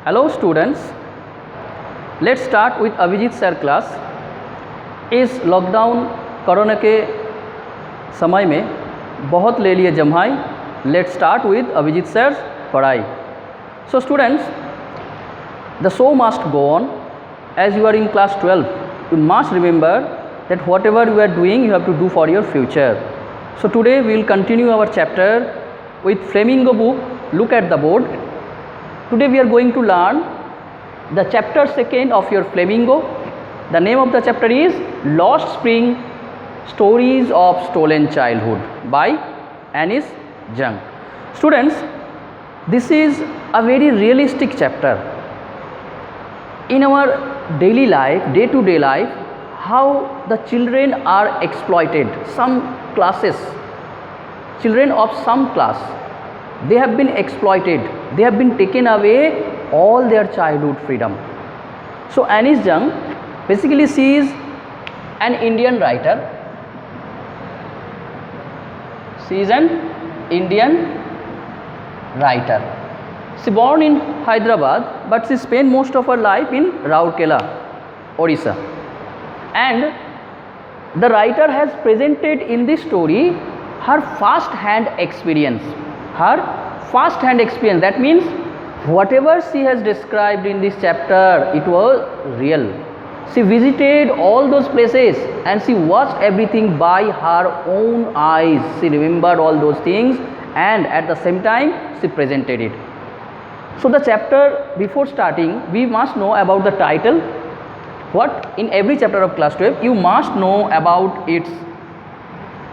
Hello students, let's start with Abhijit sir class. इस lockdown corona के समय में बहुत ले लिए जमाई. Let's start with Abhijit sir's पढ़ाई. So students, the show must go on. As you are in class 12, you must remember that whatever you are doing, you have to do for your future. So today we will continue our chapter with Flamingo book. Look at the board. Today we are going to learn the chapter 2 of your Flamingo. The name of the chapter is Lost Spring, Stories of Stolen Childhood by Anis Jung. Students, this is a very realistic chapter. In our daily life, day-to-day life, how the children are exploited. Some classes, children of some class, they have been exploited. They have been taken away all their childhood freedom. So Anis Jung, basically she is an Indian writer. She is an Indian writer. She born in Hyderabad, but she spent most of her life in Rourkela, Orissa. And the writer has presented in this story her first-hand experience. Her first-hand experience, that means whatever she has described in this chapter, it was real. She visited all those places and she watched everything by her own eyes. She remembered all those things and at the same time she presented it. So the chapter, before starting, we must know about the title. What? In every chapter of class 12, you must know about its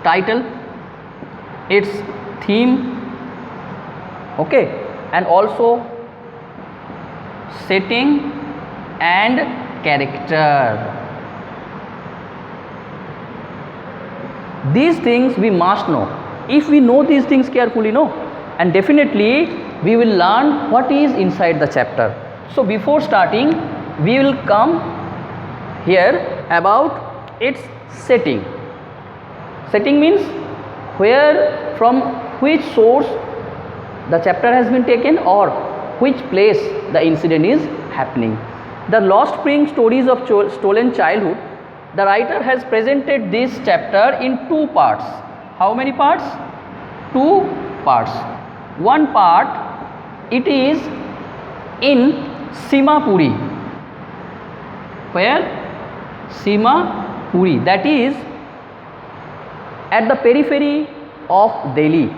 title, its theme, okay, and also setting and character. These things we must know. If we know these things carefully, no, and definitely we will learn what is inside the chapter. So before starting, we will come here about its setting. Setting means where, from which source the chapter has been taken or which place the incident is happening. The Lost Spring, Stories of Stolen Childhood, the writer has presented this chapter in two parts. How many parts? Two parts. One part, it is in Simapuri. Where? Simapuri, that is at the periphery of Delhi.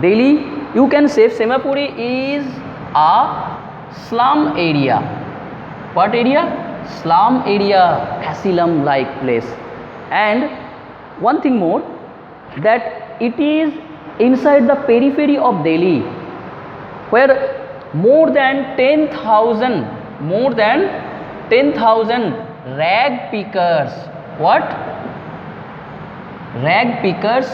Delhi, you can say Simapuri is a slum area. What area? Slum area, asylum like place. And one thing more, that it is inside the periphery of Delhi, where more than 10,000 rag pickers, what? Rag pickers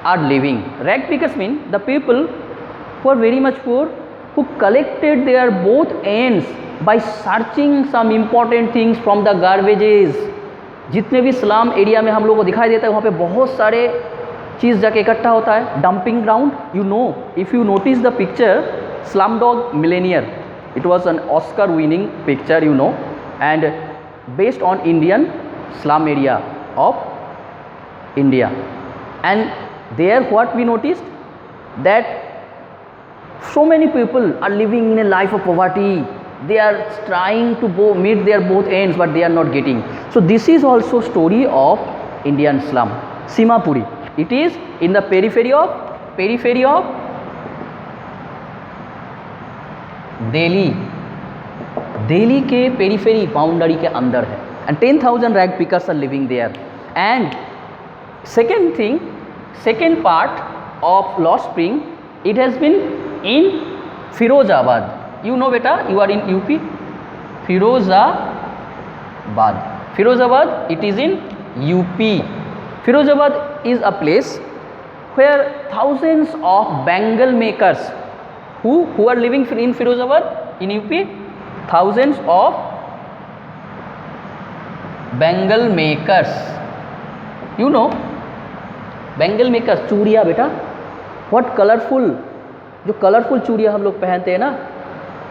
are living. Rag pickers mean the people who are very much poor, who collected their both ends by searching some important things from the garbages. जितने भी slum area में हम लोग को दिखाई देता है वहाँ पे बहुत सारे चीज़ जाके इकट्ठा होता है. Dumping ground, you know, if you notice the picture Slumdog Millionaire, it was an Oscar winning picture, you know, and based on Indian slum area of India. And there what we noticed, that so many people are living in a life of poverty. They are trying to meet their both ends, but they are not getting. So this is also story of Indian slum, Simapuri. It is in the periphery of Delhi. Delhi के periphery boundary के अंदर है. And 10,000 rag pickers are living there. And second thing, second part of Lost Spring, it has been in Firozabad. You know beta, you are in UP. Firozabad. Firozabad, it is in UP. Firozabad is a place where thousands of bangle makers, who are living in Firozabad in UP, thousands of bangle makers. You know, bangle makers, चूड़िया बेटा, what colorful, जो colourful चूड़ियाँ हम लोग पहनते हैं ना,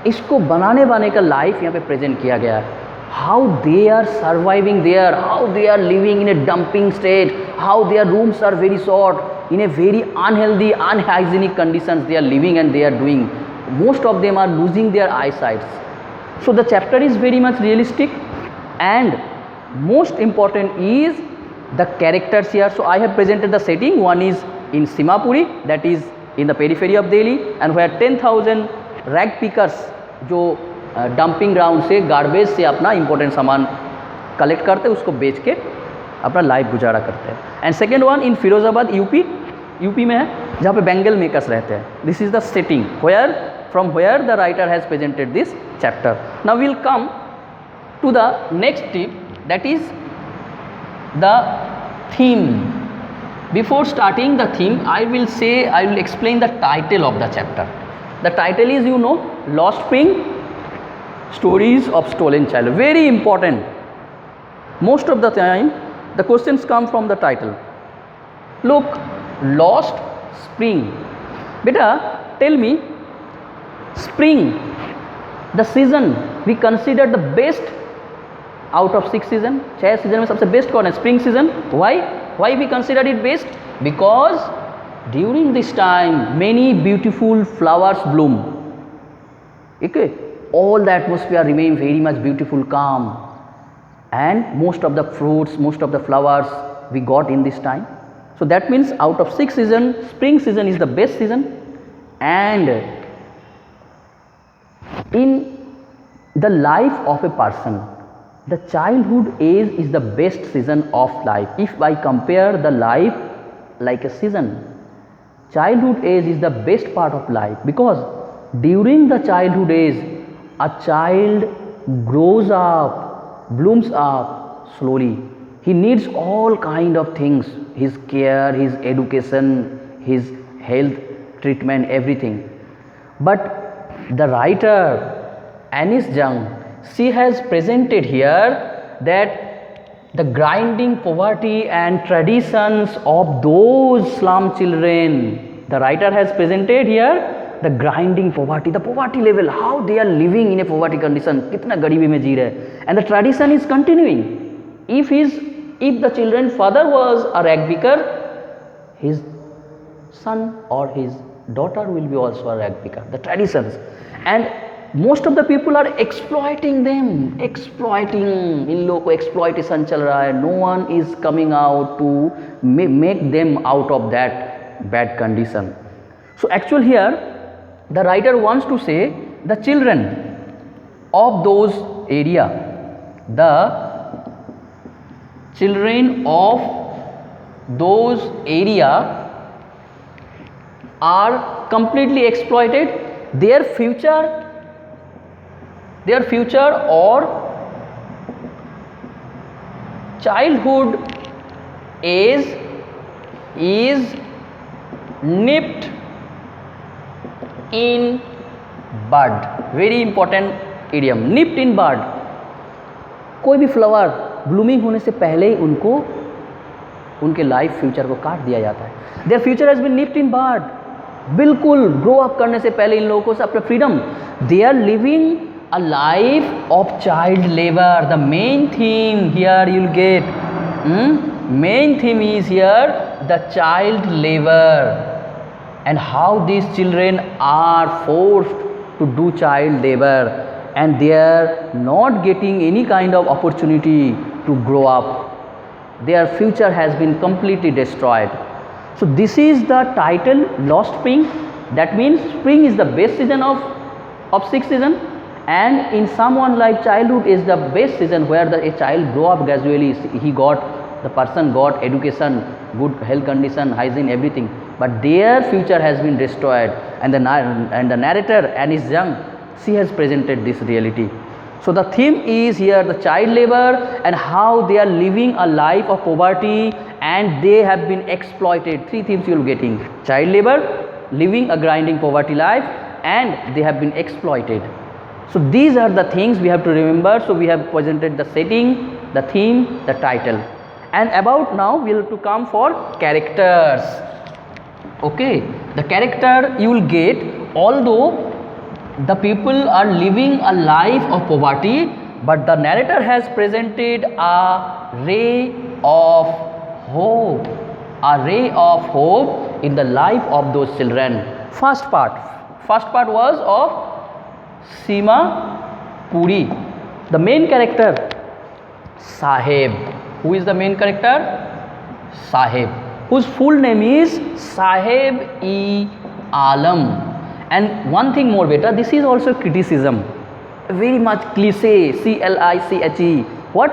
इसको बनाने का लाइफ यहाँ पे प्रेजेंट किया गया है। How they are surviving there, how they are living in a dumping state, how their rooms are very short, in a very unhealthy unhygienic conditions they are living and they are doing, most of them are losing their eyesights. So the chapter is very much realistic, and most important is the characters here. So I have presented the setting. One is in Simapuri, that is in the periphery of Delhi, and where 10,000 rag pickers जो dumping ground से garbage से अपना important सामान collect करते हैं, उसको बेच के अपना लाइफ गुजारा करते हैं। And second one in Firozabad UP में है, जहाँ पे बैंगल मेकर्स रहते हैं। This is the setting where from where the writer has presented this chapter. Now we will come to the next tip, that is the theme. Before starting the theme, I will explain the title of the chapter. The title is, Lost Spring, Stories of Stolen Child. Very important. Most of the time the questions come from the title. Look, Lost Spring. Beta, tell me, spring, the season we consider the best out of 6 season. 6 season में सबसे best कौन है? Spring season. Why we consider it best? Because during this time many beautiful flowers bloom. Okay, all the atmosphere remain very much beautiful, calm, and most of the fruits, most of the flowers we got in this time. So that means out of 6 season, spring season is the best season. And in the life of a person, the childhood age is the best season of life. If I compare the life like a season, childhood age is the best part of life, because during the childhood age a child grows up, blooms up slowly. He needs all kind of things, his care, his education, his health treatment, everything. But the writer Anis Jung, she has presented here that the grinding poverty and traditions of those slum children. The writer has presented here the grinding poverty, the poverty level, how they are living in a poverty condition, कितना गरीबी में जी रहे, and the tradition is continuing. If the children's father was a rag picker, his son or his daughter will be also a rag picker. The traditions, and most of the people are exploiting them, इन लोगों को exploitation चल रहा है. No one is coming out to make them out of that bad condition. So actually here the writer wants to say the children of those area, the children of those area are completely exploited. Their future or childhood age is nipped in bud. Very important idiom, nipped in bud. कोई भी flower blooming होने से पहले ही उनके life future को काट दिया जाता है. Their future has been nipped in bud. बिल्कुल ग्रो अप करने से पहले इन लोगों को अपना freedom, they are living a life of child labour. The main theme here you will get, main theme is here the child labour, and how these children are forced to do child labor, and they are not getting any kind of opportunity to grow up. Their future has been completely destroyed. So this is the title, Lost Spring. That means spring is the best season of 6 season, and in someone like childhood is the best season where a child grow up gradually. The person got education, good health condition, hygiene, everything, but their future has been destroyed. And the narrator Anis Jung, she has presented this reality. So the theme is here the child labor and how they are living a life of poverty and they have been exploited. 3 themes you will getting: child labor, living a grinding poverty life, and they have been exploited. So these are the things we have to remember. So we have presented the setting, the theme, the title, and about now we will to come for characters. Okay, the character you will get, although the people are living a life of poverty, but the narrator has presented a ray of hope, in the life of those children. First part was of Seema Puri. The main character, Saheb. Who is the main character? Saheb, whose full name is Saheb-e-Alam. And one thing more beta, this is also criticism, very much cliche, C-L-I-C-H-E. What?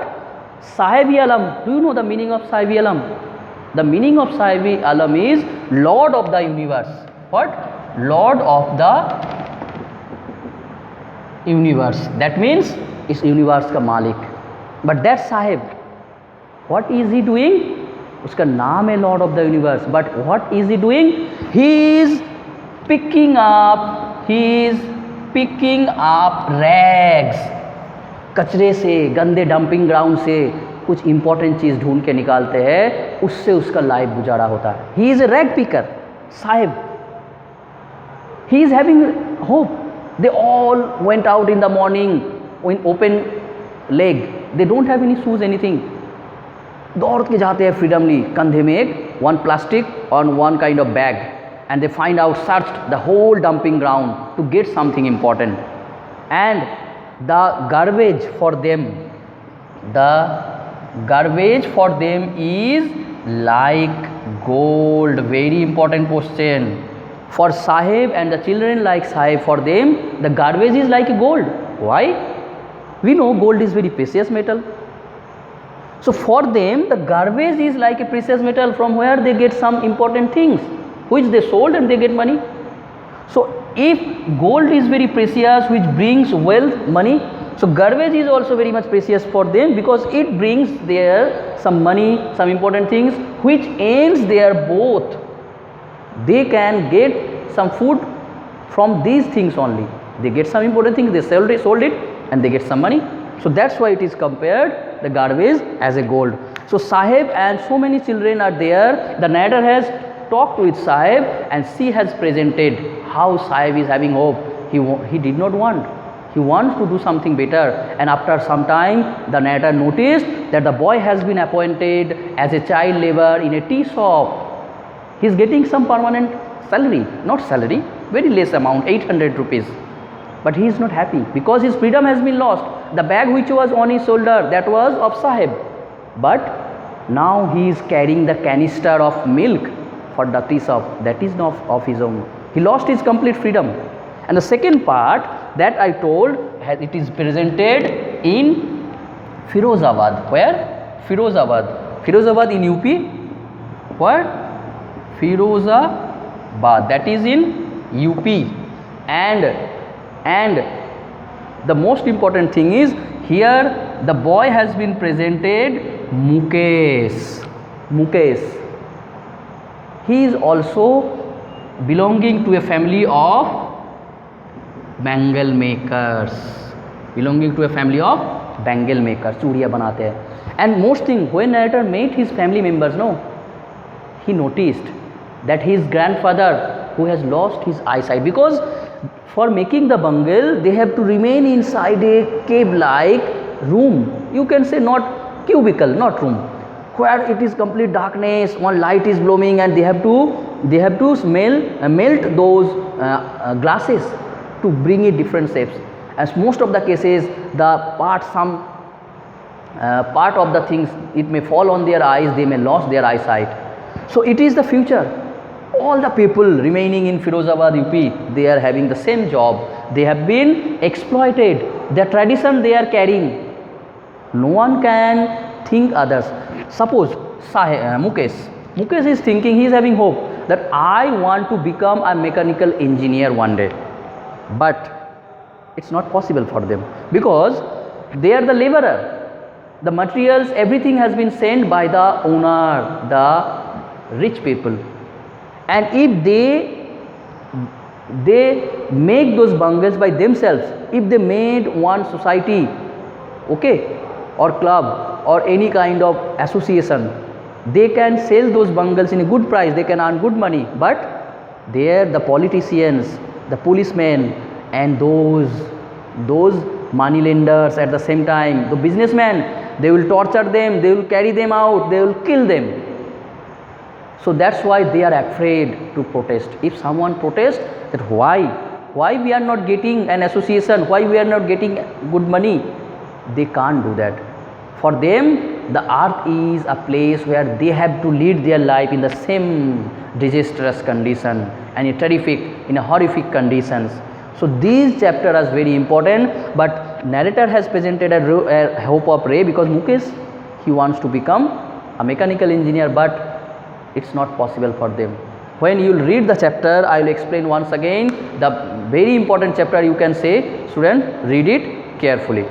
Saheb-e-Alam. Do you know the meaning of Saheb-e-Alam? The meaning of Saheb-e-Alam is Lord of the universe. What? Lord of the universe. That means इस universe का मालिक. But that Saheb, what is he doing? उसका नाम है Lord of the universe. But what is he doing? He is picking up rags. कचरे से, गंदे dumping ground से कुछ इंपॉर्टेंट चीज़ ढूंढ के निकालते हैं, उससे उसका लाइफ गुजारा होता है. He is a rag picker, Saheb. He is having hope. They all went out in the morning in open leg. They don't have any shoes, anything. दौड़ के जाते हैं फ्रीडमली, कंधे में एक वन प्लास्टिक और one kind of bag, and they find out, searched the whole dumping ground to get something important. And the garbage for them is like gold. Very important question. For Saheb and the children like Saheb, for them the garbage is like gold. Why? We know gold is very precious metal. So for them the garbage is like a precious metal, from where they get some important things which they sold and they get money. So if gold is very precious, which brings wealth, money, so garbage is also very much precious for them, because it brings their some money, some important things, which ends their both. They can get some food from these things only. They get some important things, they sold it and they get some money. So that's why it is compared, the garbage, as a gold. So Saheb and so many children are there. The narrator has talked with Saheb and she has presented how Saheb is having hope. He did not want. He wants to do something better, and after some time the narrator noticed that the boy has been appointed as a child laborer in a tea shop. He is getting some permanent salary, not salary, very less amount, 800 rupees. But he is not happy because his freedom has been lost. The bag which was on his shoulder, that was of Saheb. But now he is carrying the canister of milk for the tea shop, that is not of his own. He lost his complete freedom. And the second part that I told, it is presented in Firozabad. Where? Firozabad in UP. Where? Firozabad, that is in UP. And the most important thing is, here the boy has been presented Mukesh. He is also belonging to a family of bangle makers. चूड़ियाँ बनाते हैं. And most thing, when narrator met his family members, he noticed that his grandfather, who has lost his eyesight, because for making the bangle they have to remain inside a cave-like room. You can say not cubicle, not room, where it is complete darkness, one light is blooming, and they have to melt those glasses to bring it different shapes. As most of the cases, some part of the things, it may fall on their eyes, they may lose their eyesight. So it is the future. All the people remaining in Firozabad UP, they are having the same job. They have been exploited. The tradition they are carrying, no one can think others. Suppose Mukesh is thinking, he is having hope that I want to become a mechanical engineer one day. But it's not possible for them, because they are the laborer. The materials, everything has been sent by the owner, the rich people. And if they make those bangles by themselves, if they made one society, or club or any kind of association, they can sell those bangles in a good price, they can earn good money. But there the politicians, the policemen, and those money lenders at the same time, the businessmen, they will torture them, they will carry them out, they will kill them. So that's why they are afraid to protest. If someone protests that why we are not getting an association, why we are not getting good money, they can't do that. For them, the earth is a place where they have to lead their life in the same disastrous condition and in a horrific conditions. So these chapters are very important, but narrator has presented a hope of Ray because Mukesh, he wants to become a mechanical engineer, but it's not possible for them. When you will read the chapter, I will explain once again the very important chapter, you can say, student, read it carefully.